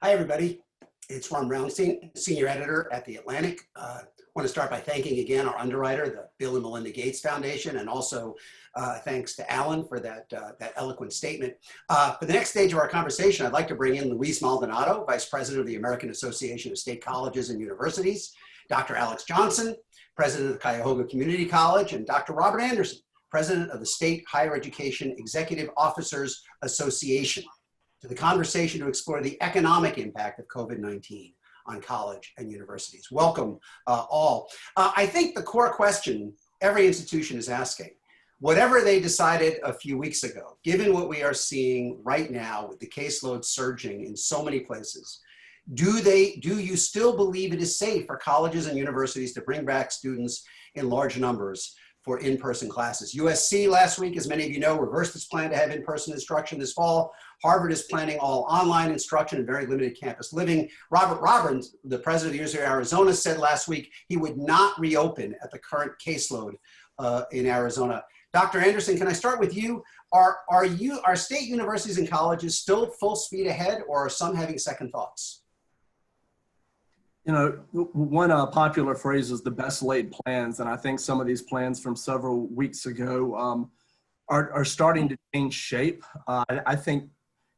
Hi, everybody. It's Ron Brownstein, Senior Editor at The Atlantic. I want to start by thanking again our underwriter, the Bill and Melinda Gates Foundation, and also thanks to Alan for that eloquent statement. For the next stage of our conversation, I'd like to bring in Luis Maldonado, Vice President of the American Association of State Colleges and Universities, Dr. Alex Johnson, President of the Cuyahoga Community College, and Dr. Robert Anderson, President of the State Higher Education Executive Officers Association, to the conversation to explore the economic impact of COVID-19 on college and universities. Welcome all. I think the core question every institution is asking, whatever they decided a few weeks ago, given what we are seeing right now with the caseload surging in so many places, do you still believe it is safe for colleges and universities to bring back students in large numbers for in-person classes? USC last week, as many of you know, reversed its plan to have in-person instruction this fall. Harvard is planning all online instruction and very limited campus living. Robert Robbins, the president of the University of Arizona, said last week he would not reopen at the current caseload in Arizona. Dr. Anderson, can I start with you? Are state universities and colleges still full speed ahead, or are some having second thoughts? You know, one popular phrase is the best laid plans, and I think some of these plans from several weeks ago are starting to change shape. I think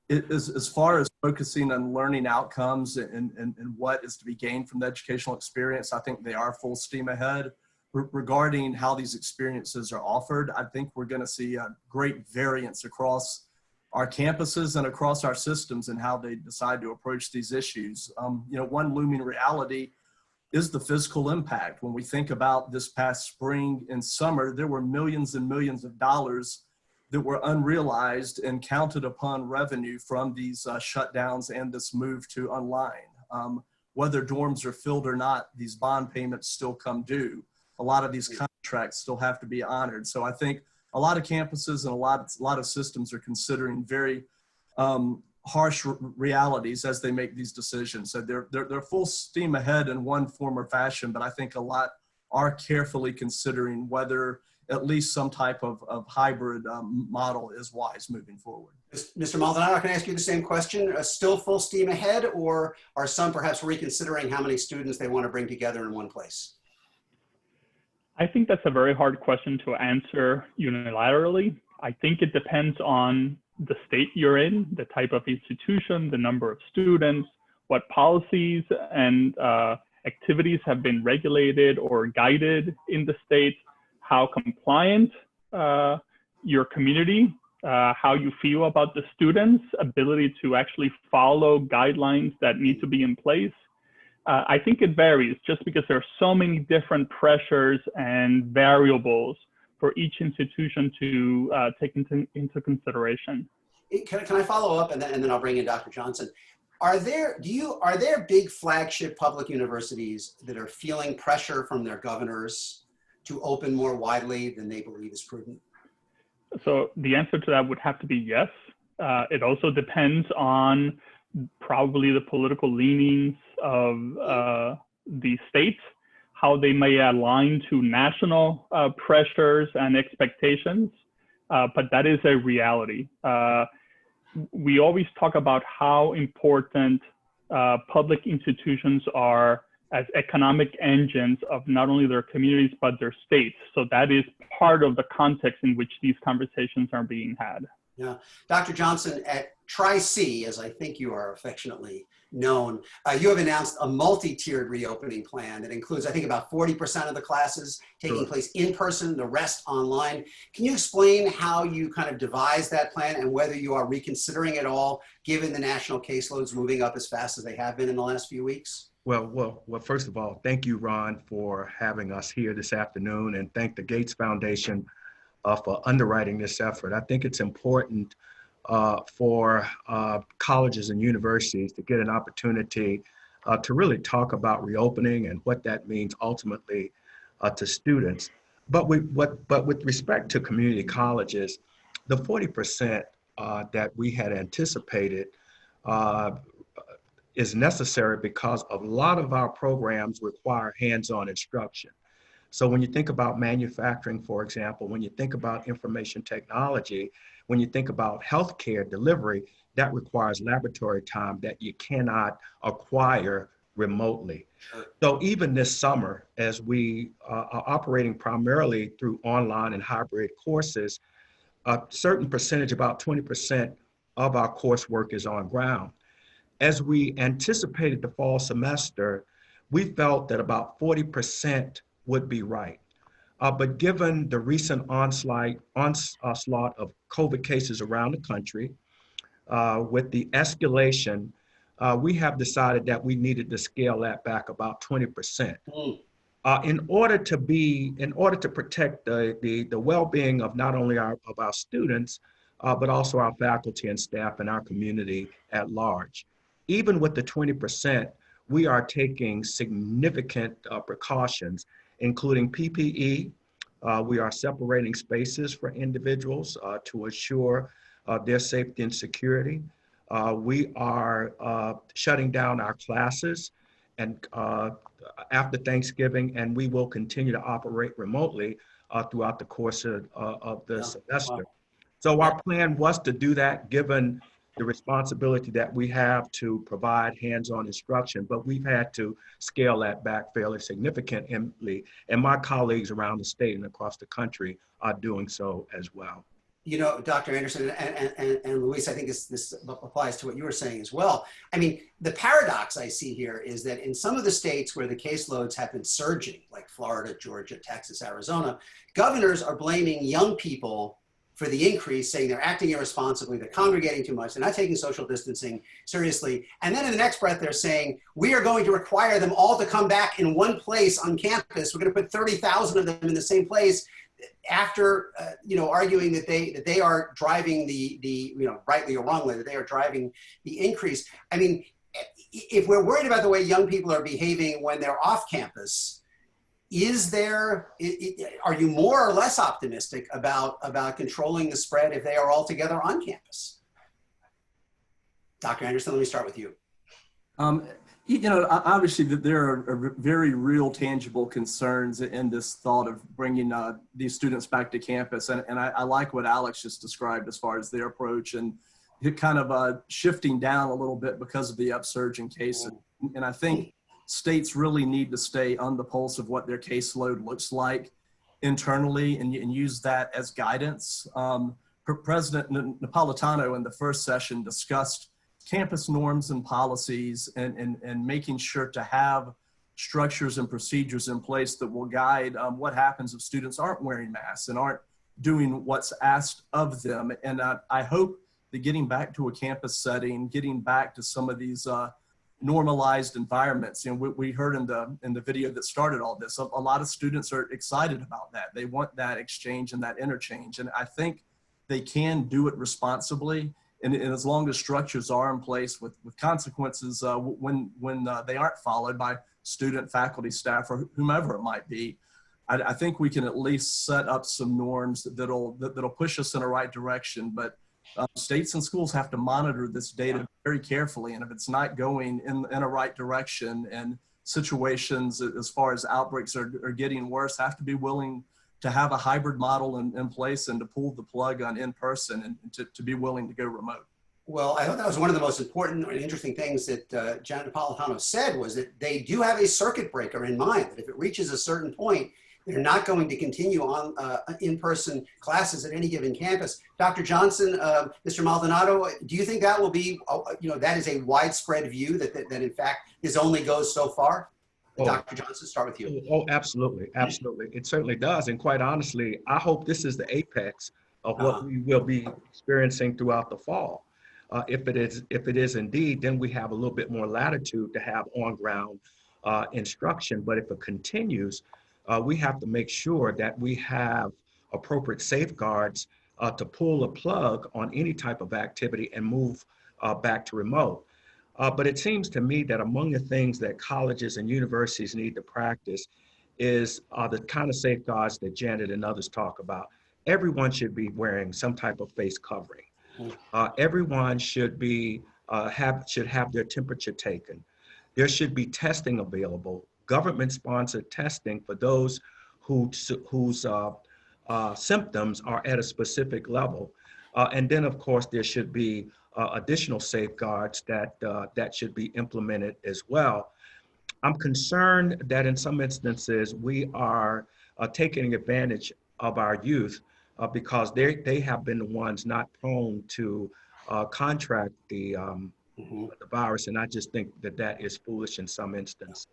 as far as focusing on learning outcomes and what is to be gained from the educational experience, I think they are full steam ahead. Regarding how these experiences are offered, I think we're going to see a great variance across our campuses and across our systems and how they decide to approach these issues. You know, one looming reality is the physical impact. When we think about this past spring and summer, there were millions and millions of dollars that were unrealized and counted upon revenue from these shutdowns and this move to online. Whether dorms are filled or not, these bond payments still come due. A lot of these contracts still have to be honored. So I think a lot of campuses and a lot of systems are considering very harsh realities as they make these decisions. So they're full steam ahead in one form or fashion, but I think a lot are carefully considering whether at least some type of hybrid model is wise moving forward. Mr. Maldonado, can I ask you the same question? Still full steam ahead, or are some perhaps reconsidering how many students they want to bring together in one place? I think that's a very hard question to answer unilaterally. I think it depends on the state you're in, the type of institution, the number of students, what policies and activities have been regulated or guided in the state, how compliant your community, how you feel about the students' ability to actually follow guidelines that need to be in place. I think it varies just because there are so many different pressures and variables for each institution to take into consideration. Can I follow up and then I'll bring in Dr. Johnson? Are there big flagship public universities that are feeling pressure from their governors to open more widely than they believe is prudent? So the answer to that would have to be yes. It also depends on probably the political leanings of the states, how they may align to national pressures and expectations, but that is a reality. We always talk about how important public institutions are as economic engines of not only their communities, but their states. So that is part of the context in which these conversations are being had. Yeah. Dr. Johnson, at Tri-C, as I think you are affectionately known, you have announced a multi-tiered reopening plan that includes, I think, about 40% of the classes taking place in person, the rest online. Can you explain how you kind of devised that plan and whether you are reconsidering it all, given the national caseloads moving up as fast as they have been in the last few weeks? Well, first of all, thank you, Ron, for having us here this afternoon, and thank the Gates Foundation for underwriting this effort. I think it's important for colleges and universities to get an opportunity to really talk about reopening and what that means ultimately to students. But with respect to community colleges, the 40% that we had anticipated is necessary because a lot of our programs require hands-on instruction. So when you think about manufacturing, for example, when you think about information technology, when you think about healthcare delivery, that requires laboratory time that you cannot acquire remotely. So even this summer, as we are operating primarily through online and hybrid courses, a certain percentage, about 20% of our coursework is on ground. As we anticipated the fall semester, we felt that about 40% would be right. But given the recent onslaught of COVID cases around the country, with the escalation, we have decided that we needed to scale that back about 20%. In order to protect the well-being of not only our students, but also our faculty and staff and our community at large. Even with the 20%, we are taking significant precautions, including PPE. We are separating spaces for individuals to ensure their safety and security. We are shutting down our classes and after Thanksgiving, and we will continue to operate remotely throughout the course of the semester. Wow. So our plan was to do that, given the responsibility that we have to provide hands-on instruction, but we've had to scale that back fairly significantly, and my colleagues around the state and across the country are doing so as well. You know, Dr. Anderson and Luis, I think this applies to what you were saying as well. I mean, the paradox I see here is that in some of the states where the caseloads have been surging, like Florida, Georgia, Texas, Arizona, governors are blaming young people for the increase, saying they're acting irresponsibly, they're congregating too much, they're not taking social distancing seriously. And then in the next breath, they're saying, we are going to require them all to come back in one place on campus. We're going to put 30,000 of them in the same place, after arguing that they are driving the rightly or wrongly, that they are driving the increase. I mean, if we're worried about the way young people are behaving when they're off campus, are you more or less optimistic about controlling the spread if they are all together on campus? Dr. Anderson, let me start with you. Obviously there are very real, tangible concerns in this thought of bringing these students back to campus. And I like what Alex just described as far as their approach and kind of shifting down a little bit because of the upsurge in cases. And I think states really need to stay on the pulse of what their caseload looks internally and use that as guidance. President Napolitano in the first session discussed campus norms and policies and making sure to have structures and procedures in place that will guide what happens if students aren't wearing masks and aren't doing what's asked of them. And I hope that getting back to a campus setting, getting back to some of these normalized environments, we heard in the video that started all this, a lot of students are excited about that. They want that exchange and that interchange. And I think they can do it responsibly. And as long as structures are in place with consequences when they aren't followed by student, faculty, staff, or whomever it might be, I think we can at least set up some norms that'll push us in the right direction. But states and schools have to monitor this data very carefully. And if it's not going in a right direction and situations as far as outbreaks are getting worse, have to be willing to have a hybrid model in place and to pull the plug on in-person and to be willing to go remote. Well, I thought that was one of the most important and interesting things that Janet Napolitano said, was that they do have a circuit breaker in mind, that if it reaches a certain point, they're not going to continue on in-person classes at any given campus. Dr. Johnson, Mr. Maldonado, do you think that will be, that is a widespread view that in fact this only goes so far? Dr. Johnson, start with you. Oh, absolutely, absolutely. It certainly does. And quite honestly, I hope this is the apex of what we will be experiencing throughout the fall. If it is indeed, then we have a little bit more latitude to have on-ground instruction. But if it continues, we have to make sure that we have appropriate safeguards to pull the plug on any type of activity and move back to remote. But it seems to me that among the things that colleges and universities need to practice is the kind of safeguards that Janet and others talk about. Everyone should be wearing some type of face covering. Everyone should have their temperature taken. There should be testing available, government-sponsored testing for those whose symptoms are at a specific level. And then, of course, there should be additional safeguards that should be implemented as well. I'm concerned that in some instances we are taking advantage of our youth because they have been the ones not prone to contract the virus, and I just think that is foolish in some instances.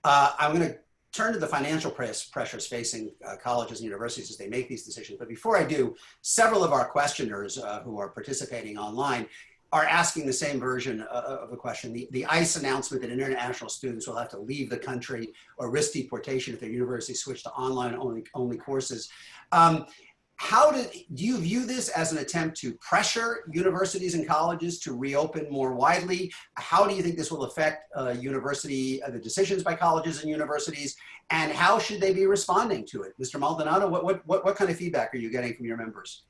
I'm going to turn to the financial pressures facing colleges and universities as they make these decisions. But before I do, several of our questioners who are participating online are asking the same version of the question. The ICE announcement that international students will have to leave the country or risk deportation if their university switch to online only courses. Do you view this as an attempt to pressure universities and colleges to reopen more widely? How do you think this will affect the decisions by colleges and universities? And how should they be responding to it? Mr. Maldonado, what kind of feedback are you getting from your members?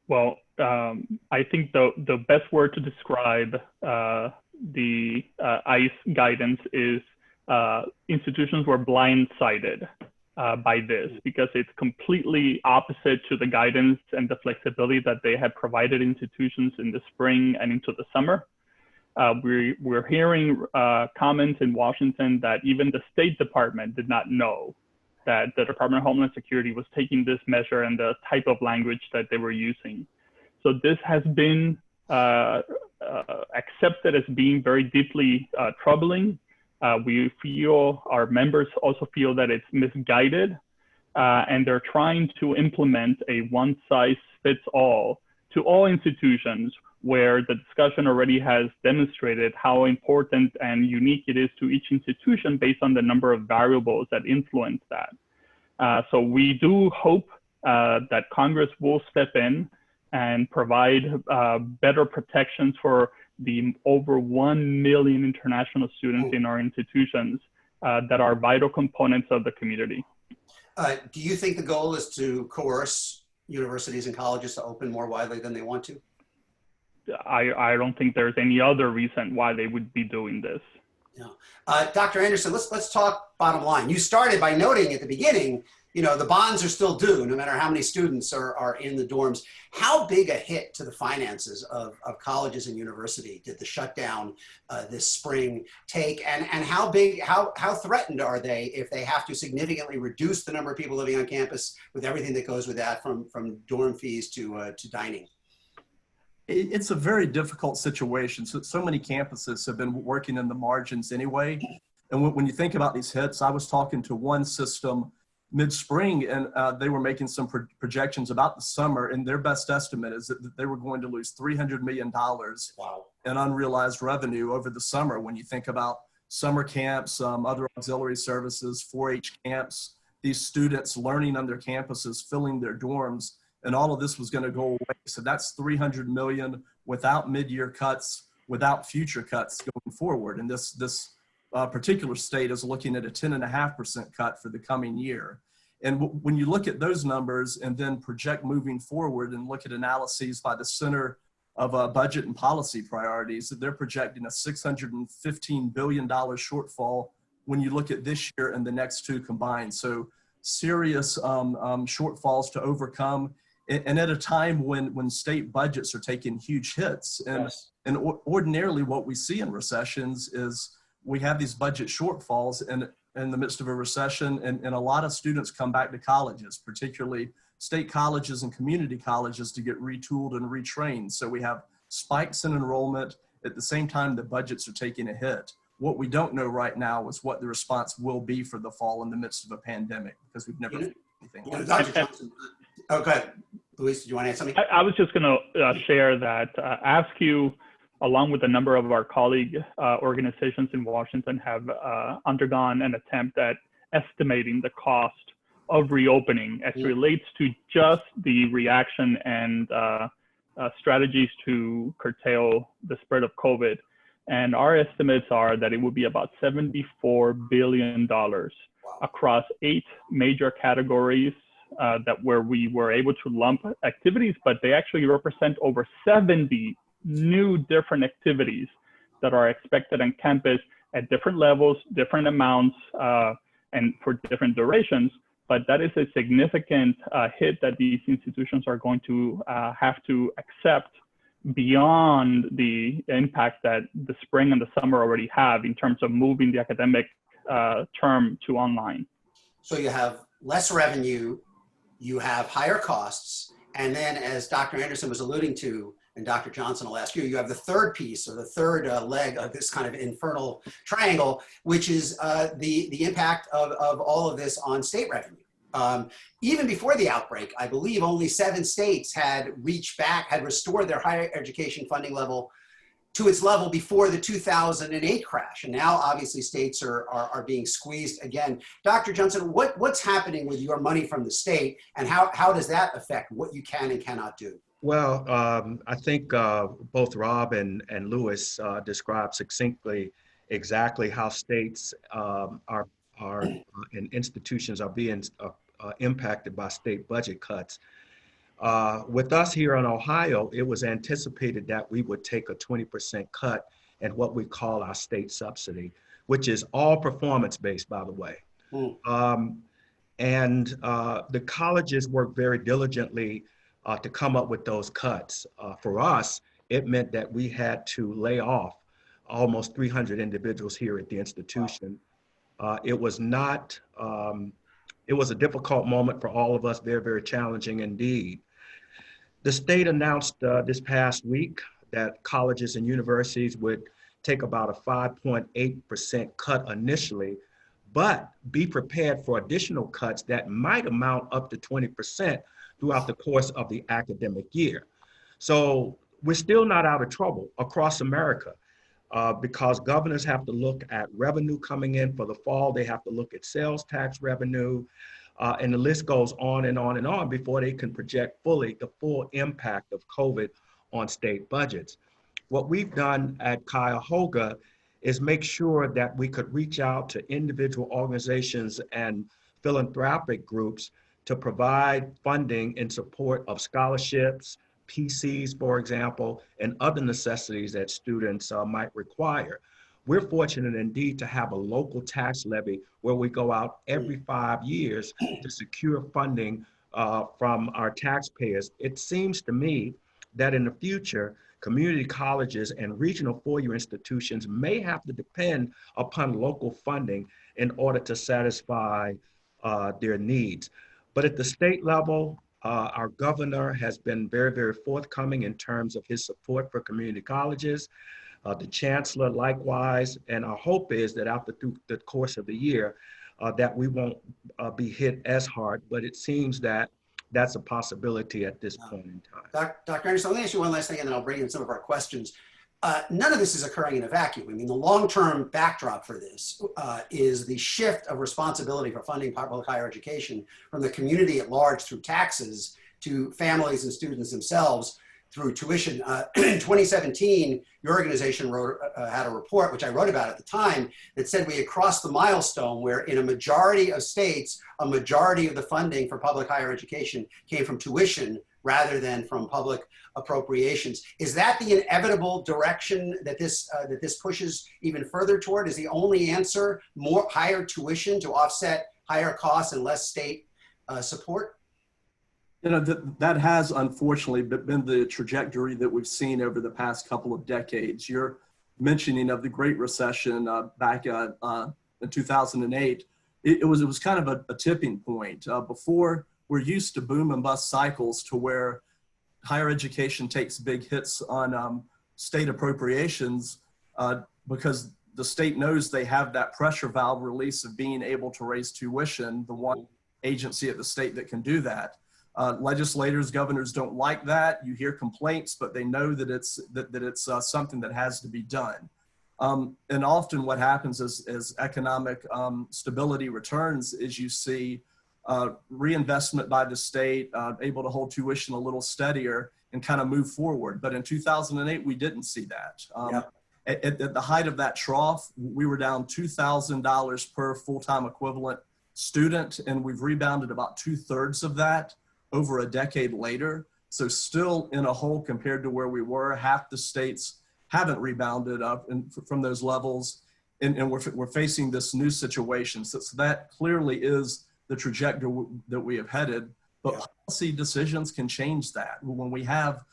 Well, I think the best word to describe the ICE guidance is institutions were blindsided by this, because it's completely opposite to the guidance and the flexibility that they had provided institutions in the spring and into the summer. We're hearing comments in Washington that even the State Department did not know that the Department of Homeland Security was taking this measure and the type of language that they were using. So this has been accepted as being very deeply troubling. We feel, our members also feel that it's misguided, and they're trying to implement a one-size-fits-all to all institutions, where the discussion already has demonstrated how important and unique it is to each institution based on the number of variables that influence that. So we do hope that Congress will step in and provide better protections for the over 1 million international students in our institutions that are vital components of the community. Do you think the goal is to coerce universities and colleges to open more widely than they want to? I don't think there's any other reason why they would be doing this. Yeah. Dr. Anderson, let's talk bottom line. You started by noting at the beginning, you know, the bonds are still due no matter how many students are in the dorms. How big a hit to the finances of colleges and university did the shutdown this spring take? And how threatened are they if they have to significantly reduce the number of people living on campus with everything that goes with that, from dorm fees to dining? It's a very difficult situation. So many campuses have been working in the margins anyway. And when you think about these hits, I was talking to one system mid-spring, and they were making some projections about the summer, and their best estimate is that they were going to lose $300 million in unrealized revenue over the summer. When you think about summer camps, other auxiliary services, 4-H camps, these students learning on their campuses, filling their dorms, and all of this was going to go away. So that's $300 million without mid-year cuts, without future cuts going forward. And this particular state is looking at a 10.5% cut for the coming year. And when you look at those numbers and then project moving forward and look at analyses by the Center of Budget and Policy Priorities, they're projecting a $615 billion shortfall when you look at this year and the next two combined. So serious shortfalls to overcome, and at a time when state budgets are taking huge hits. And ordinarily what we see in recessions is we have these budget shortfalls in the midst of a recession, and a lot of students come back to colleges, particularly state colleges and community colleges, to get retooled and retrained. So we have spikes in enrollment at the same time the budgets are taking a hit. What we don't know right now is what the response will be for the fall in the midst of a pandemic, because we've never seen anything like that. Dr. Johnson, oh, go ahead. Luis, do you want to add something? I was just going to share that ASCU, along with a number of our colleague organizations in Washington, have undergone an attempt at estimating the cost of reopening as relates to just the reaction and strategies to curtail the spread of COVID. And our estimates are that it would be about $74 billion across 8 major categories where we were able to lump activities, but they actually represent over 70 new different activities that are expected on campus at different levels, different amounts, and for different durations. But that is a significant hit that these institutions are going to have to accept beyond the impact that the spring and the summer already have in terms of moving the academic term to online. So you have less revenue, you have higher costs, and then as Dr. Anderson was alluding to, and Dr. Johnson will ask you, you have the third piece or the third leg of this kind of infernal triangle, which is the impact of all of this on state revenue. Even before the outbreak, I believe only 7 states had restored their higher education funding level to its level before the 2008 crash. And now obviously states are being squeezed again. Dr. Johnson, what's happening with your money from the state, and how does that affect what you can and cannot do? Well, I think both Rob and Luis described succinctly exactly how states and institutions are being impacted by state budget cuts. With us here in Ohio, it was anticipated that we would take a 20% cut in what we call our state subsidy, which is all performance-based, by the way. The colleges worked very diligently to come up with those cuts. For us, it meant that we had to lay off almost 300 individuals here at the institution. It was not, it was a difficult moment for all of us, very, very challenging indeed. The state announced this past week that colleges and universities would take about a 5.8% cut initially, but be prepared for additional cuts that might amount up to 20% throughout the course of the academic year. So we're still not out of trouble across America because governors have to look at revenue coming in for the fall. They have to look at sales tax revenue, and the list goes on and on and on before they can project fully the full impact of COVID on state budgets. What we've done at Cuyahoga is make sure that we could reach out to individual organizations and philanthropic groups to provide funding in support of scholarships, PCs, for example, and other necessities that students might require. We're fortunate indeed to have a local tax levy where we go out every 5 years to secure funding from our taxpayers. It seems to me that in the future, community colleges and regional four-year institutions may have to depend upon local funding in order to satisfy their needs. But at the state level, our governor has been very, very forthcoming in terms of his support for community colleges. The chancellor likewise, and our hope is that after through the course of the year, that we won't be hit as hard, but it seems that that's a possibility at this point in time. Dr. Anderson, let me ask you one last thing and then I'll bring in some of our questions. None of this is occurring in a vacuum. I mean, the long-term backdrop for this is the shift of responsibility for funding public higher education from the community at large through taxes to families and students themselves through tuition. In 2017, your organization had a report, which I wrote about at the time, that said we had crossed the milestone where in a majority of states, a majority of the funding for public higher education came from tuition rather than from public appropriations. Is that the inevitable direction that this pushes even further toward? Is the only answer more higher tuition to offset higher costs and less state support? You know, that has unfortunately been the trajectory that we've seen over the past couple of decades. Your mentioning of the Great Recession back in 2008, it was kind of a tipping point. Before, we're used to boom and bust cycles to where higher education takes big hits on state appropriations because the state knows they have that pressure valve release of being able to raise tuition, the one agency at the state that can do that. Legislators, governors don't like that. You hear complaints, but they know that it's something that has to be done. And often what happens as economic stability returns is you see reinvestment by the state, able to hold tuition a little steadier and kind of move forward. But in 2008, we didn't see that. At the height of that trough, we were down $2,000 per full-time equivalent student, and we've rebounded about 2/3 of that over a decade later. So still in a hole compared to where we were. Half the states haven't rebounded up from those levels, and we're facing this new situation. So that clearly is the trajectory that we have headed, but policy decisions can change that. When we have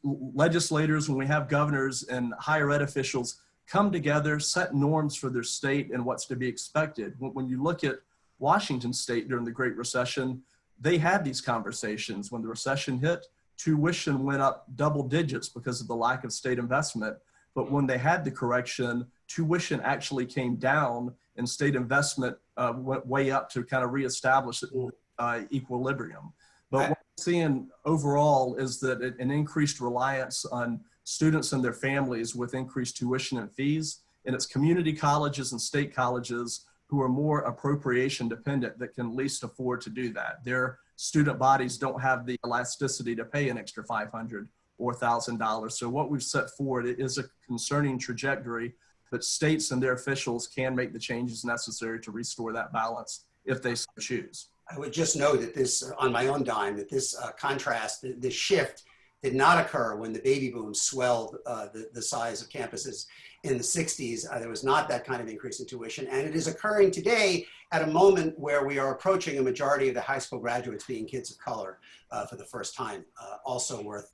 Legislators, when we have governors and higher ed officials come together, set norms for their state and what's to be expected. When you look at Washington State during the Great Recession, they had these conversations. When the recession hit, tuition went up double digits because of the lack of state investment. But when they had the correction, tuition actually came down and state investment went way up to kind of reestablish equilibrium. But what we're seeing overall is that an increased reliance on students and their families with increased tuition and fees, and it's community colleges and state colleges who are more appropriation dependent that can least afford to do that. Their student bodies don't have the elasticity to pay an extra $500 or $1,000. So what we've set forward is a concerning trajectory, but states and their officials can make the changes necessary to restore that balance if they so choose. I would just note that this, on my own dime, that this contrast, this shift did not occur when the baby boom swelled the size of campuses in the 60s. There was not that kind of increase in tuition. And it is occurring today at a moment where we are approaching a majority of the high school graduates being kids of color for the first time, also worth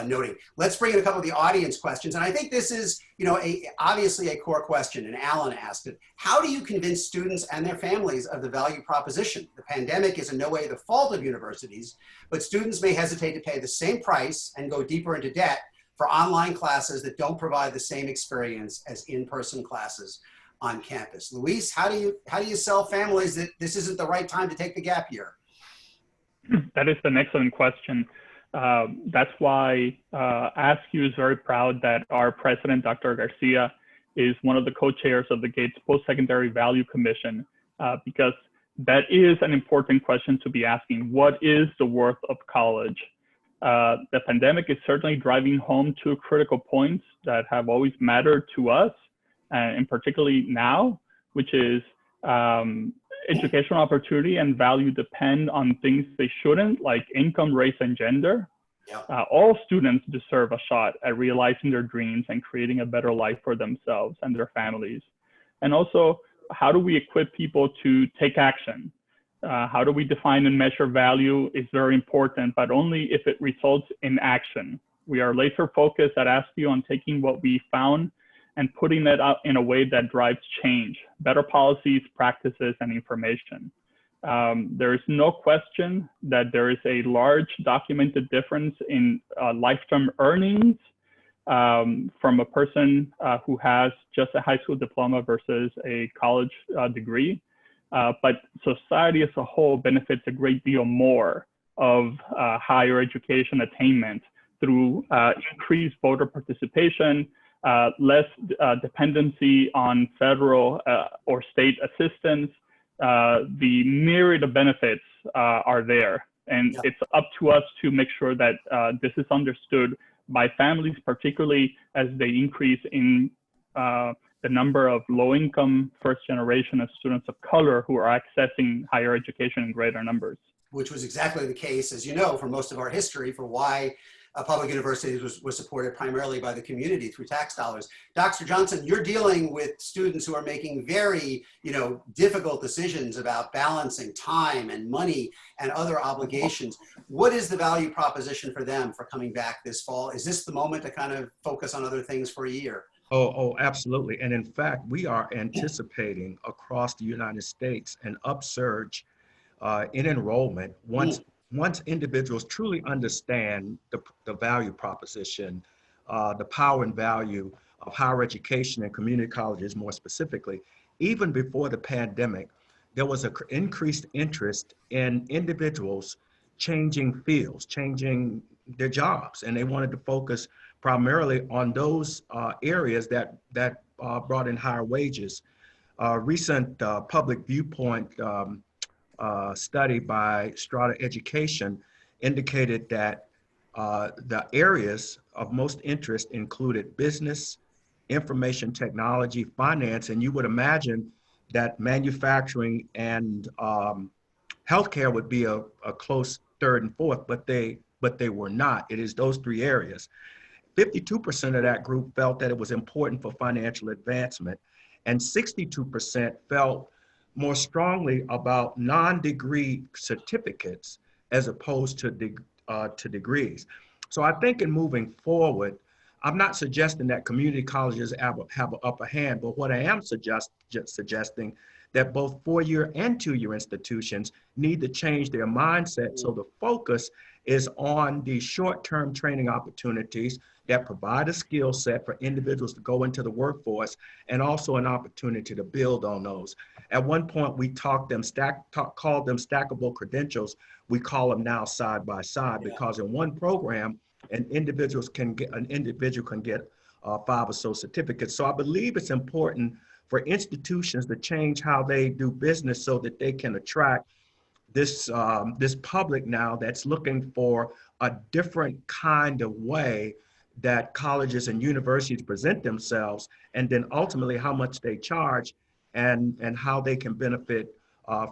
noting. Let's bring in a couple of the audience questions. And I think this is, obviously a core question, and Alan asked it. How do you convince students and their families of the value proposition? The pandemic is in no way the fault of universities, but students may hesitate to pay the same price and go deeper into debt for online classes that don't provide the same experience as in-person classes on campus. Luis, how do you sell families that this isn't the right time to take the gap year? That is an excellent question. That's why ASCU is very proud that our president, Dr. Garcia, is one of the co-chairs of the Gates Post-Secondary Value Commission, because that is an important question to be asking. What is the worth of college? The pandemic is certainly driving home two critical points that have always mattered to us, and particularly now, which is educational opportunity and value depend on things they shouldn't, like income, race, and gender. Yeah. All students deserve a shot at realizing their dreams and creating a better life for themselves and their families. And also, how do we equip people to take action? How do we define and measure value is very important, but only if it results in action. We are laser focused at ASCU on taking what we found and putting it out in a way that drives change, better policies, practices, and information. There is no question that there is a large documented difference in lifetime earnings from a person who has just a high school diploma versus a college degree. But society as a whole benefits a great deal more of higher education attainment through increased voter participation, less dependency on federal or state assistance. The myriad of benefits are there. And it's up to us to make sure that this is understood by families, particularly as they increase in the number of low-income first generation of students of color who are accessing higher education in greater numbers. Which was exactly the case, as you know, for most of our history, for why public universities was supported primarily by the community through tax dollars. Dr. Johnson, you're dealing with students who are making very, difficult decisions about balancing time and money and other obligations. What is the value proposition for them for coming back this fall? Is this the moment to kind of focus on other things for a year? Oh, absolutely. And in fact, we are anticipating across the United States an upsurge in enrollment once individuals truly understand the value proposition, the power and value of higher education and community colleges more specifically. Even before the pandemic, there was an increased interest in individuals changing fields, changing their jobs, and they wanted to focus primarily on those areas that brought in higher wages. Recent public viewpoint study by Strata Education indicated that the areas of most interest included business, information technology, finance, and you would imagine that manufacturing and healthcare would be a close third and fourth, but they were not. It is those three areas. 52% of that group felt that it was important for financial advancement, and 62% felt more strongly about non-degree certificates as opposed to degrees. So I think in moving forward, I'm not suggesting that community colleges have an upper hand, but what I am suggesting that both four-year and two-year institutions need to change their mindset so the focus is on the short-term training opportunities that provide a skill set for individuals to go into the workforce, and also an opportunity to build on those. At one point, we called them stackable credentials. We call them now side by side, because in one program, an individual can get 5 or so certificates. So I believe it's important for institutions to change how they do business so that they can attract this public now that's looking for a different kind of way that colleges and universities present themselves, and then ultimately how much they charge and how they can benefit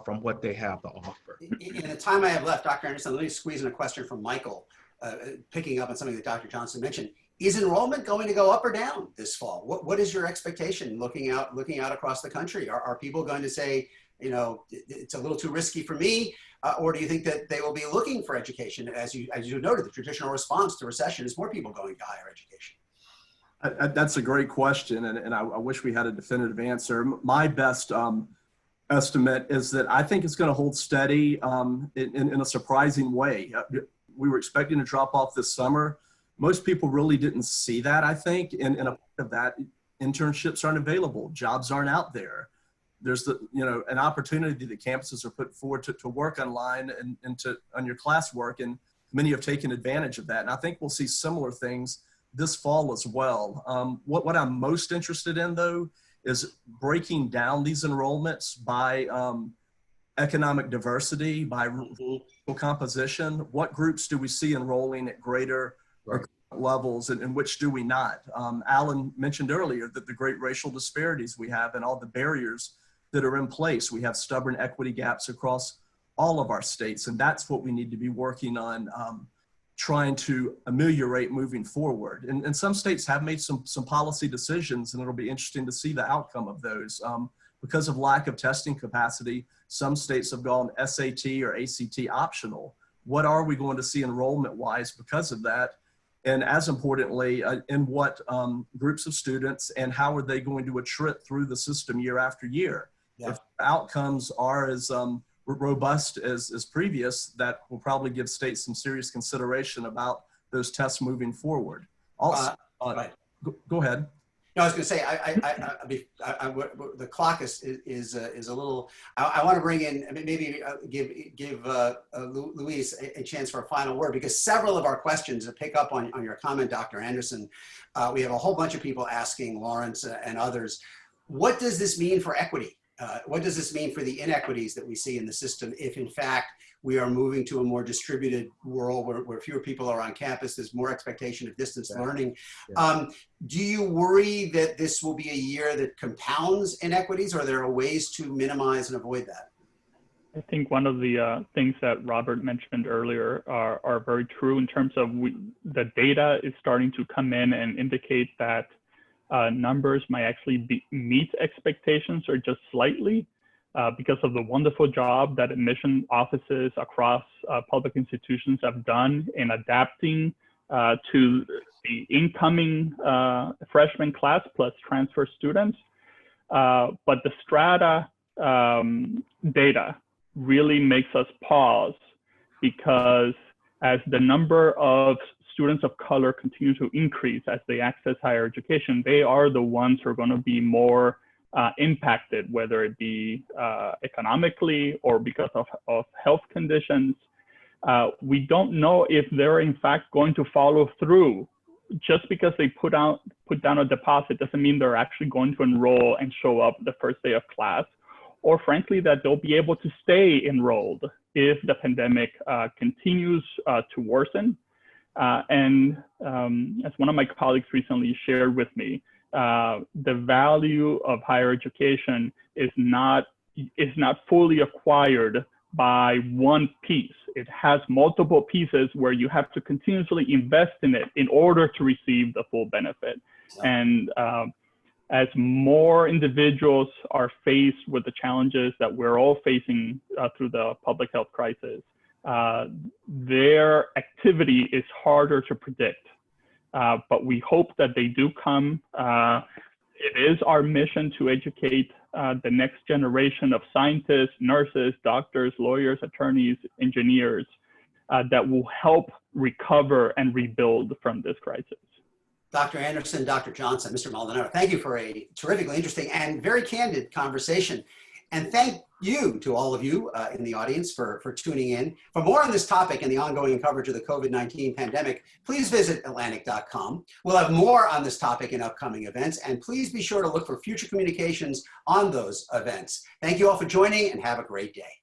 from what they have to offer. In the time I have left, Dr. Anderson, let me squeeze in a question from Michael, picking up on something that Dr. Johnson mentioned. Is enrollment going to go up or down this fall? What is your expectation looking out across the country? Are people going to say, you know, it's a little too risky for me? Or do you think that they will be looking for education? As you noted, the traditional response to recession is more people going to higher education. That's a great question, and I wish we had a definitive answer. My best estimate is that I think it's going to hold steady in a surprising way. We were expecting to drop off this summer. Most people really didn't see that, I think, and a part of that, internships aren't available, jobs aren't out there. There's an opportunity that campuses are put forward to work online and on your classwork, and many have taken advantage of that. And I think we'll see similar things this fall as well. What I'm most interested in, though, is breaking down these enrollments by economic diversity, by racial composition. What groups do we see enrolling at greater levels, and which do we not? Alan mentioned earlier that the great racial disparities we have and all the barriers that are in place. We have stubborn equity gaps across all of our states, and that's what we need to be working on, trying to ameliorate moving forward. And some states have made some policy decisions, and it'll be interesting to see the outcome of those. Because of lack of testing capacity, some states have gone SAT or ACT optional. What are we going to see enrollment-wise because of that? And as importantly, in what groups of students, and how are they going to attrit through the system year after year? Yeah. If outcomes are as robust as previous, that will probably give states some serious consideration about those tests moving forward. Also, go ahead. No, I was going to say, the clock is a little. I want to bring in, maybe give Luis a chance for a final word, because several of our questions that pick up on your comment, Dr. Anderson. We have a whole bunch of people asking, Lawrence and others, what does this mean for equity? What does this mean for the inequities that we see in the system if, in fact, we are moving to a more distributed world where fewer people are on campus, there's more expectation of distance learning? Yeah. Do you worry that this will be a year that compounds inequities, or are there ways to minimize and avoid that? I think one of the things that Robert mentioned earlier are very true in terms of the data is starting to come in and indicate that numbers might actually meet expectations or just slightly, because of the wonderful job that admission offices across public institutions have done in adapting to the incoming freshman class plus transfer students. But the strata data really makes us pause, because as the number of students of color continue to increase as they access higher education, they are the ones who are going to be more impacted, whether it be economically or because of health conditions. We don't know if they're in fact going to follow through. Just because they put down a deposit doesn't mean they're actually going to enroll and show up the first day of class, or frankly that they'll be able to stay enrolled if the pandemic continues to worsen. And as one of my colleagues recently shared with me, the value of higher education is not fully acquired by one piece. It has multiple pieces where you have to continuously invest in it in order to receive the full benefit. And as more individuals are faced with the challenges that we're all facing through the public health crisis, their activity is harder to predict. But we hope that they do come. It is our mission to educate the next generation of scientists, nurses, doctors, lawyers, attorneys, engineers that will help recover and rebuild from this crisis. Dr. Anderson, Dr. Johnson, Mr. Maldonado, thank you for a terrifically interesting and very candid conversation. And thank you to all of you in the audience for tuning in. For more on this topic and the ongoing coverage of the COVID-19 pandemic, please visit Atlantic.com. We'll have more on this topic in upcoming events, and please be sure to look for future communications on those events. Thank you all for joining, and have a great day.